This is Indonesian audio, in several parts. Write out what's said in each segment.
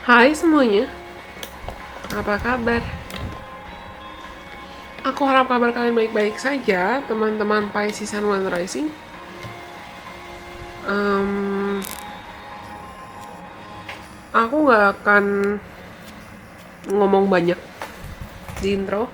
Hai semuanya, apa kabar? Aku harap kabar kalian baik-baik saja, teman-teman Pisces Sun Moon Rising. Em, aku nggak akan ngomong banyak di intro,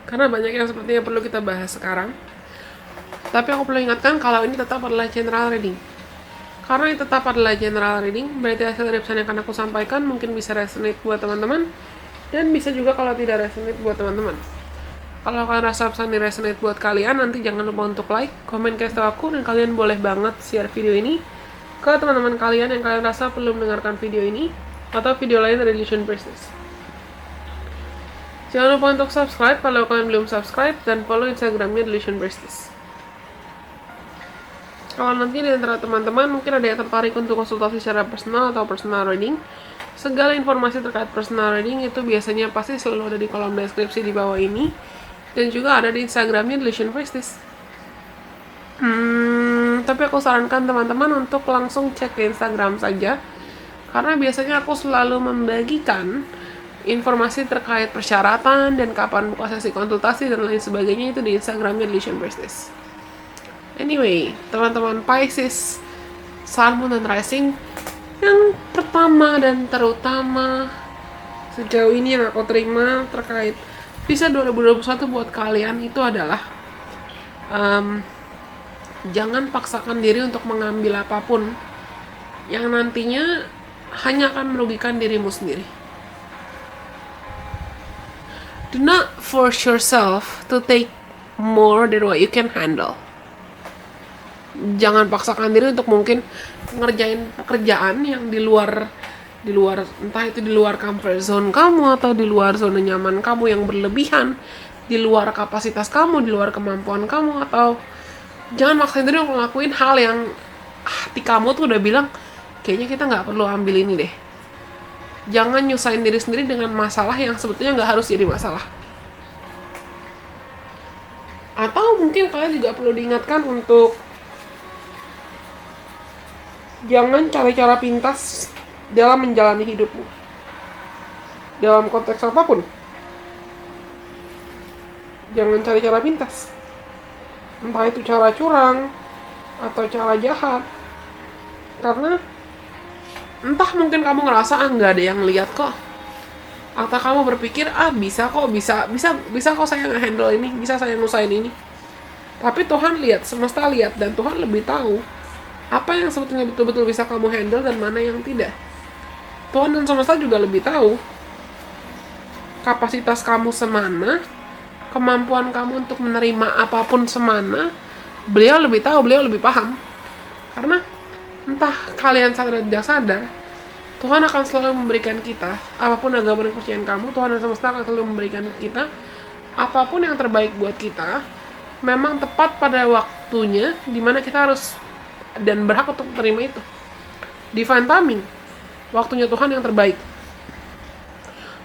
karena banyak yang sepertinya perlu kita bahas sekarang. Tapi aku perlu ingatkan kalau ini tetap adalah general reading. Karena ini tetap adalah general reading, berarti hasil dari pesan yang akan aku sampaikan mungkin bisa resonate buat teman-teman, dan bisa juga kalau tidak resonate buat teman-teman. Kalau kalian rasa pesan ini resonate buat kalian, nanti jangan lupa untuk like, komen, kasih tau aku, dan kalian boleh banget share video ini ke teman-teman kalian yang kalian rasa perlu mendengarkan video ini, atau video lain dari Illusion Priestess. Jangan lupa untuk subscribe kalau kalian belum subscribe, dan follow Instagramnya Illusion Priestess. Kalau nanti di antara teman-teman mungkin ada yang tertarik untuk konsultasi secara personal atau personal reading, segala informasi terkait personal reading itu biasanya pasti selalu ada di kolom deskripsi di bawah ini, dan juga ada di Instagramnya Illusion Priestess. Tapi aku sarankan teman-teman untuk langsung cek ke Instagram saja, karena biasanya aku selalu membagikan informasi terkait persyaratan dan kapan buka sesi konsultasi dan lain sebagainya itu di Instagramnya Illusion Priestess. Anyway, teman-teman Pisces, Sun, Moon, dan Rising, yang pertama dan terutama sejauh ini yang aku terima terkait visa 2021 buat kalian itu adalah jangan paksakan diri untuk mengambil apapun yang nantinya hanya akan merugikan dirimu sendiri. Do not force yourself to take more than what you can handle. Jangan paksakan diri untuk mungkin ngerjain pekerjaan yang di luar entah itu di luar comfort zone kamu atau di luar zona nyaman kamu yang berlebihan, di luar kapasitas kamu, di luar kemampuan kamu, atau jangan maksain diri untuk ngelakuin hal yang hati kamu tuh udah bilang kayaknya kita nggak perlu ambil ini deh. Jangan nyusahin diri sendiri dengan masalah yang sebetulnya nggak harus jadi masalah. Atau mungkin kalian juga perlu diingatkan untuk jangan cari cara pintas dalam menjalani hidupmu. Dalam konteks apapun. Jangan cari cara pintas. Entah itu cara curang atau cara jahat. Karena entah mungkin kamu ngerasa nggak ada yang lihat kok. Atau kamu berpikir bisa kok saya nge-handle ini, bisa saya ngusain ini. Tapi Tuhan lihat, semesta lihat, dan Tuhan lebih tahu apa yang sebetulnya betul-betul bisa kamu handle dan mana yang tidak. Tuhan dan semesta juga lebih tahu kapasitas kamu semana, kemampuan kamu untuk menerima apapun semana. Beliau lebih tahu, beliau lebih paham. Karena entah kalian sadar atau tidak sadar, Tuhan akan selalu memberikan kita, apapun agama dan kepercayaan kamu, Tuhan dan semesta akan selalu memberikan kita apapun yang terbaik buat kita. Memang tepat pada waktunya, dimana kita harus dan berhak untuk menerima itu. Divine timing, waktunya Tuhan yang terbaik.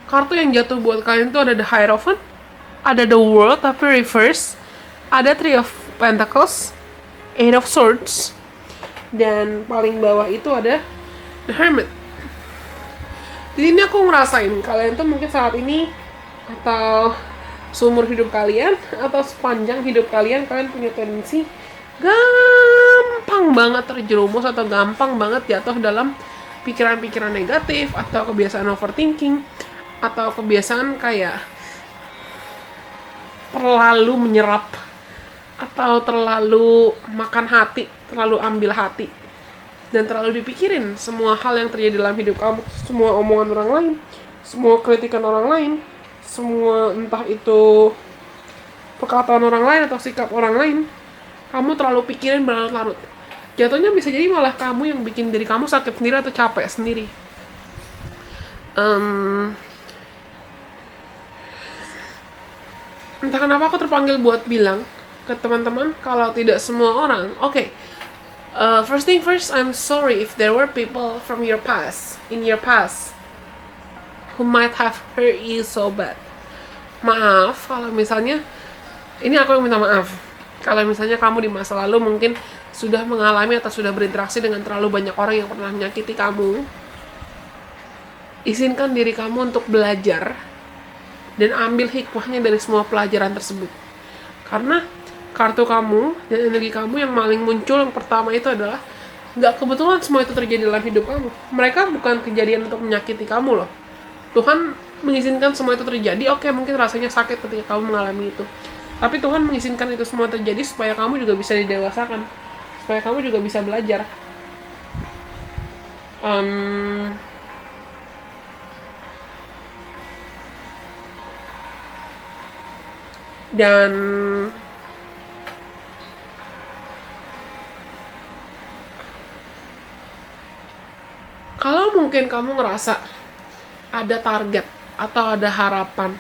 Kartu yang jatuh buat kalian itu ada The Hierophant, ada The World tapi reverse, ada Three of Pentacles, Eight of Swords, dan paling bawah itu ada The Hermit. Di sini aku ngerasain kalian tuh mungkin saat ini atau seumur hidup kalian atau sepanjang hidup kalian punya tendensi gampang banget terjerumus atau gampang banget jatuh dalam pikiran-pikiran negatif atau kebiasaan overthinking atau kebiasaan kayak terlalu menyerap atau terlalu makan hati, terlalu ambil hati, dan terlalu dipikirin semua hal yang terjadi dalam hidup kamu, semua omongan orang lain, semua kritikan orang lain, semua entah itu perkataan orang lain atau sikap orang lain. Kamu terlalu pikirin berlarut-larut. Jatuhnya bisa jadi malah kamu yang bikin diri kamu sakit sendiri atau capek sendiri. Entah kenapa aku terpanggil buat bilang ke teman-teman kalau tidak semua orang. First thing first, I'm sorry if there were people from your past, in your past, who might have hurt you so bad. Maaf kalau misalnya, ini aku yang minta maaf. Kalau misalnya kamu di masa lalu mungkin sudah mengalami atau sudah berinteraksi dengan terlalu banyak orang yang pernah menyakiti kamu. Izinkan diri kamu untuk belajar dan ambil hikmahnya dari semua pelajaran tersebut. Karena kartu kamu dan energi kamu yang paling muncul yang pertama itu adalah nggak kebetulan semua itu terjadi dalam hidup kamu. Mereka bukan kejadian untuk menyakiti kamu loh. Tuhan mengizinkan semua itu terjadi. Oke, mungkin rasanya sakit ketika kamu mengalami itu. Tapi Tuhan mengizinkan itu semua terjadi supaya kamu juga bisa didewasakan. Supaya kamu juga bisa belajar. Dan kalau mungkin kamu ngerasa ada target atau ada harapan,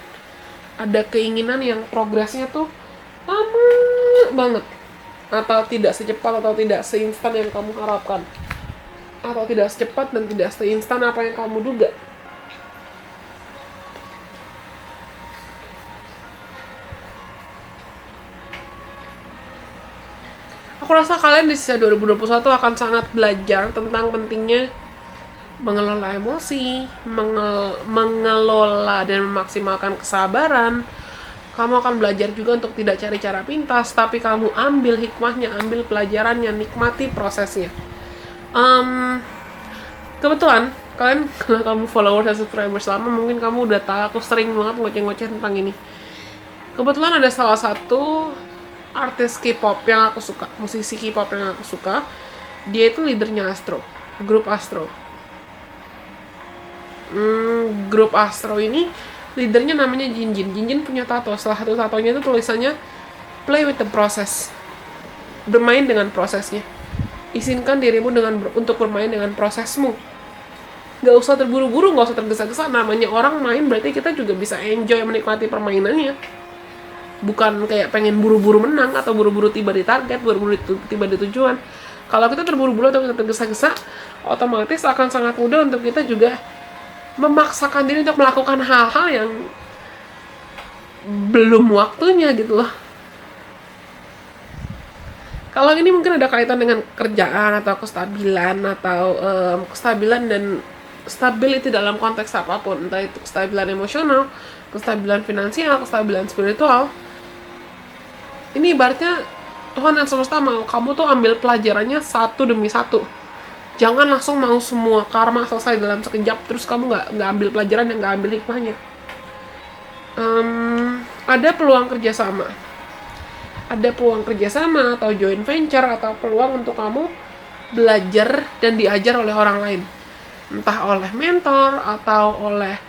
ada keinginan yang progresnya tuh lama banget, atau tidak secepat atau tidak seinstan yang kamu harapkan, atau tidak secepat dan tidak seinstan apa yang kamu duga, aku rasa kalian di sisa 2021 akan sangat belajar tentang pentingnya mengelola emosi, mengelola dan memaksimalkan kesabaran. Kamu akan belajar juga untuk tidak cari cara pintas, tapi kamu ambil hikmahnya, ambil pelajarannya, nikmati prosesnya. Kebetulan kalian kalau kamu follower dan subscribers lama, mungkin kamu udah tahu aku sering banget ngoceh-ngoceh tentang ini. Kebetulan ada salah satu artis K-pop yang aku suka, musisi K-pop yang aku suka. Dia itu leadernya Astro, grup Astro. Grup Astro ini leadernya namanya Jinjin. Jinjin punya tato. Salah satu tatonya itu tulisannya play with the process. Bermain dengan prosesnya. Izinkan dirimu untuk bermain dengan prosesmu. Gak usah terburu-buru, gak usah tergesa-gesa. Namanya orang main berarti kita juga bisa enjoy menikmati permainannya. Bukan kayak pengen buru-buru menang atau buru-buru tiba di target, buru-buru tiba di tujuan. Kalau kita terburu-buru atau kita tergesa-gesa, otomatis akan sangat mudah untuk kita juga memaksakan diri untuk melakukan hal-hal yang belum waktunya gitu loh. Kalau ini mungkin ada kaitan dengan kerjaan atau kestabilan atau kestabilan dan stability dalam konteks apapun, entah itu kestabilan emosional, kestabilan finansial, kestabilan spiritual. Ini ibaratnya Tuhan yang semesta mau kamu tuh ambil pelajarannya satu demi satu. Jangan langsung mau semua karma selesai dalam sekejap terus kamu nggak ambil pelajaran dan nggak ambil hikmahnya. Ada peluang kerjasama, atau joint venture atau peluang untuk kamu belajar dan diajar oleh orang lain, entah oleh mentor atau oleh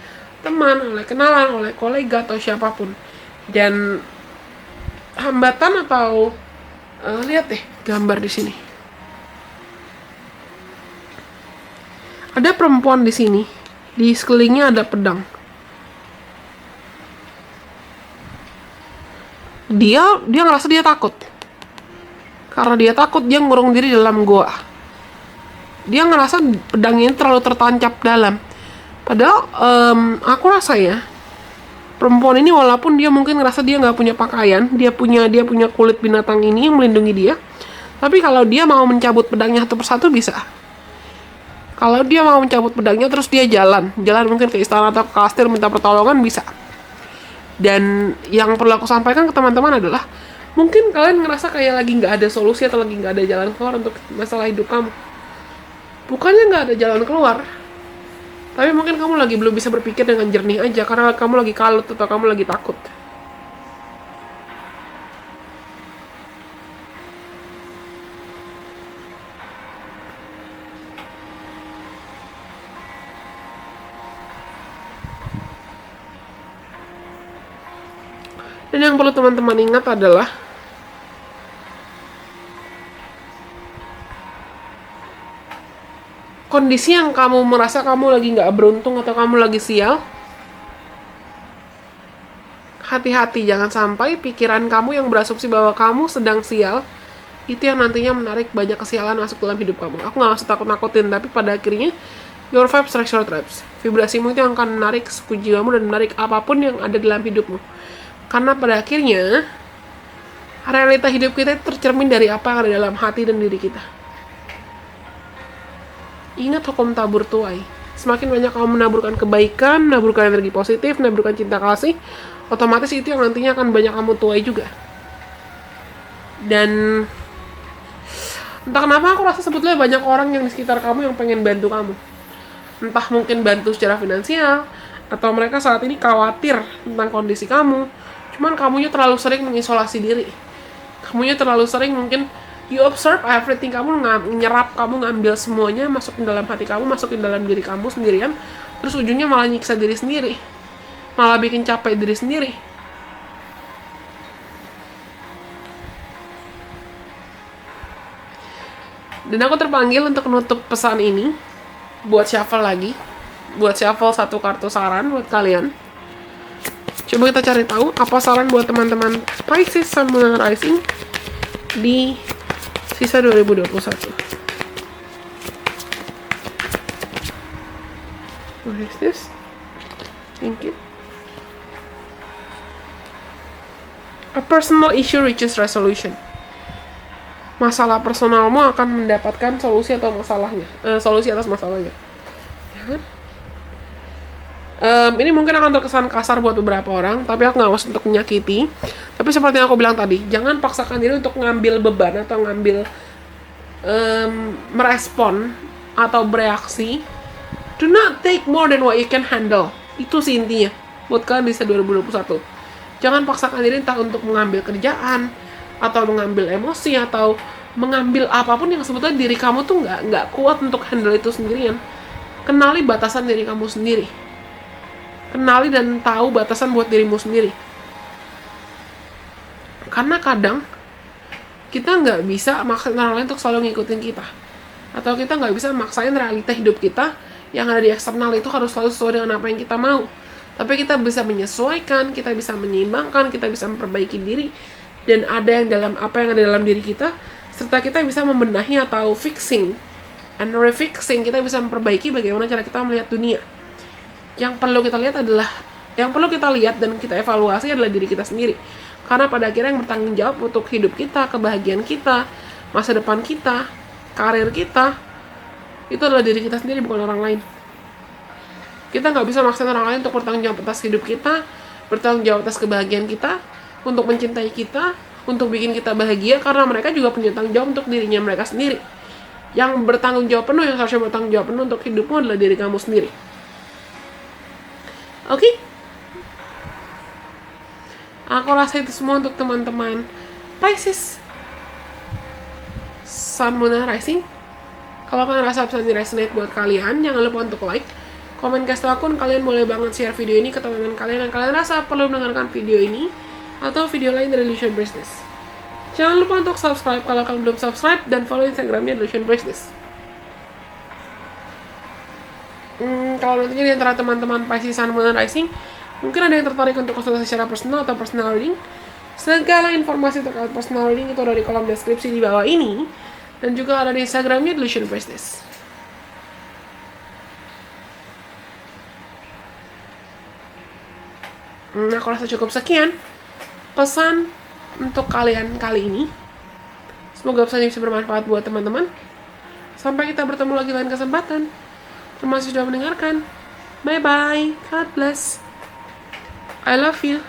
teman, oleh kenalan, oleh kolega atau siapapun. Dan hambatan atau lihat deh gambar di sini. Ada perempuan di sini, di sekelilingnya ada pedang. Dia ngerasa dia takut. Karena dia takut, dia ngurung diri dalam goa. Dia ngerasa pedangnya terlalu tertancap dalam. Padahal aku rasa ya, perempuan ini walaupun dia mungkin ngerasa dia nggak punya pakaian, dia punya kulit binatang ini yang melindungi dia. Tapi kalau dia mau mencabut pedangnya satu persatu bisa. Kalau dia mau mencabut pedangnya terus dia jalan mungkin ke istana atau ke kastil minta pertolongan bisa. Dan yang perlu aku sampaikan ke teman-teman adalah mungkin kalian ngerasa kayak lagi nggak ada solusi atau lagi nggak ada jalan keluar untuk masalah hidup kamu. Bukannya nggak ada jalan keluar, tapi mungkin kamu lagi belum bisa berpikir dengan jernih aja karena kamu lagi kalut atau kamu lagi takut. Dan yang perlu teman-teman ingat adalah kondisi yang kamu merasa kamu lagi nggak beruntung atau kamu lagi sial, hati-hati jangan sampai pikiran kamu yang berasumsi bahwa kamu sedang sial itu yang nantinya menarik banyak kesialan masuk dalam hidup kamu. Aku nggak maksud takut-nakutin, tapi pada akhirnya your vibes attract your tribes. Vibrasimu itu yang akan menarik suku jiwamu dan menarik apapun yang ada dalam hidupmu. Karena pada akhirnya realita hidup kita tercermin dari apa yang ada dalam hati dan diri kita. Ingat hukum tabur tuai. semakin banyak kamu menaburkan kebaikan, menaburkan energi positif, menaburkan cinta kasih, otomatis itu yang nantinya akan banyak kamu tuai juga. Dan entah kenapa aku rasa sebetulnya banyak orang yang di sekitar kamu yang pengen bantu kamu. Entah mungkin bantu secara finansial, atau mereka saat ini khawatir tentang kondisi kamu. Cuman kamunya terlalu sering mengisolasi diri. Kamunya terlalu sering mungkin you observe everything, kamu nyerap, kamu ngambil semuanya, masukin dalam hati kamu, masukin dalam diri kamu sendirian. Terus ujungnya malah nyiksa diri sendiri. Malah bikin capek diri sendiri. Dan aku terpanggil untuk menutup pesan ini. Buat shuffle lagi. Buat shuffle satu kartu saran buat kalian. Coba kita cari tahu apa saran buat teman-teman Pisces Sun Moon Rising di sisa 2021. What is this? Thank you. A personal issue reaches resolution. Masalah personalmu akan mendapatkan solusi atau masalahnya, solusi atas masalahnya. Ya kan? Ini mungkin akan terkesan kasar buat beberapa orang, tapi aku nggak maksud untuk menyakiti. Tapi seperti yang aku bilang tadi, jangan paksakan diri untuk ngambil beban atau ngambil merespon atau bereaksi. Do not take more than what you can handle. Itu sih intinya buat kalian di 2021. Jangan paksakan diri entah untuk mengambil kerjaan atau mengambil emosi atau mengambil apapun yang sebetulnya diri kamu tuh nggak kuat untuk handle itu sendirian. Kenali batasan diri kamu sendiri. Kenali dan tahu batasan buat dirimu sendiri. Karena kadang kita nggak bisa maksain orang lain untuk selalu ngikutin kita, atau kita nggak bisa maksain realita hidup kita yang ada di eksternal itu harus selalu sesuai dengan apa yang kita mau. Tapi kita bisa menyesuaikan, kita bisa menyeimbangkan, kita bisa memperbaiki diri, dan ada yang dalam apa yang ada dalam diri kita, serta kita bisa membenahi atau fixing and refixing, kita bisa memperbaiki bagaimana cara kita melihat dunia. Yang perlu kita lihat dan kita evaluasi adalah diri kita sendiri. Karena pada akhirnya yang bertanggung jawab untuk hidup kita, kebahagiaan kita, masa depan kita, karir kita, itu adalah diri kita sendiri, bukan orang lain. Kita nggak bisa maksain orang lain untuk bertanggung jawab atas hidup kita, bertanggung jawab atas kebahagiaan kita, untuk mencintai kita, untuk bikin kita bahagia, karena mereka juga punya tanggung jawab untuk dirinya mereka sendiri. Yang bertanggung jawab penuh, yang harusnya bertanggung jawab penuh untuk hidupmu adalah diri kamu sendiri. Oke? Aku rasa itu semua untuk teman-teman Pisces Sun Moon Rising. Kalau kalian rasa pesan ini resonate buat kalian, jangan lupa untuk like, komen, kasih tau akun. Kalian boleh banget share video ini ke teman-teman kalian yang kalian rasa perlu mendengarkan video ini atau video lain dari Illusion Business. Jangan lupa untuk subscribe kalau kalian belum subscribe, dan follow Instagramnya Illusion Business. Kalau nantinya di antara teman-teman Pisces Sun Moon Rising mungkin ada yang tertarik untuk konsultasi secara personal atau personal reading, segala informasi terkait personal reading itu ada di kolom deskripsi di bawah ini, dan juga ada di Instagramnya Illusion Business. Aku rasa cukup sekian pesan untuk kalian kali ini. Semoga pesan ini bisa bermanfaat buat teman-teman. Sampai kita bertemu lagi lain kesempatan. Terima kasih sudah mendengarkan. Bye bye. God bless. I love you.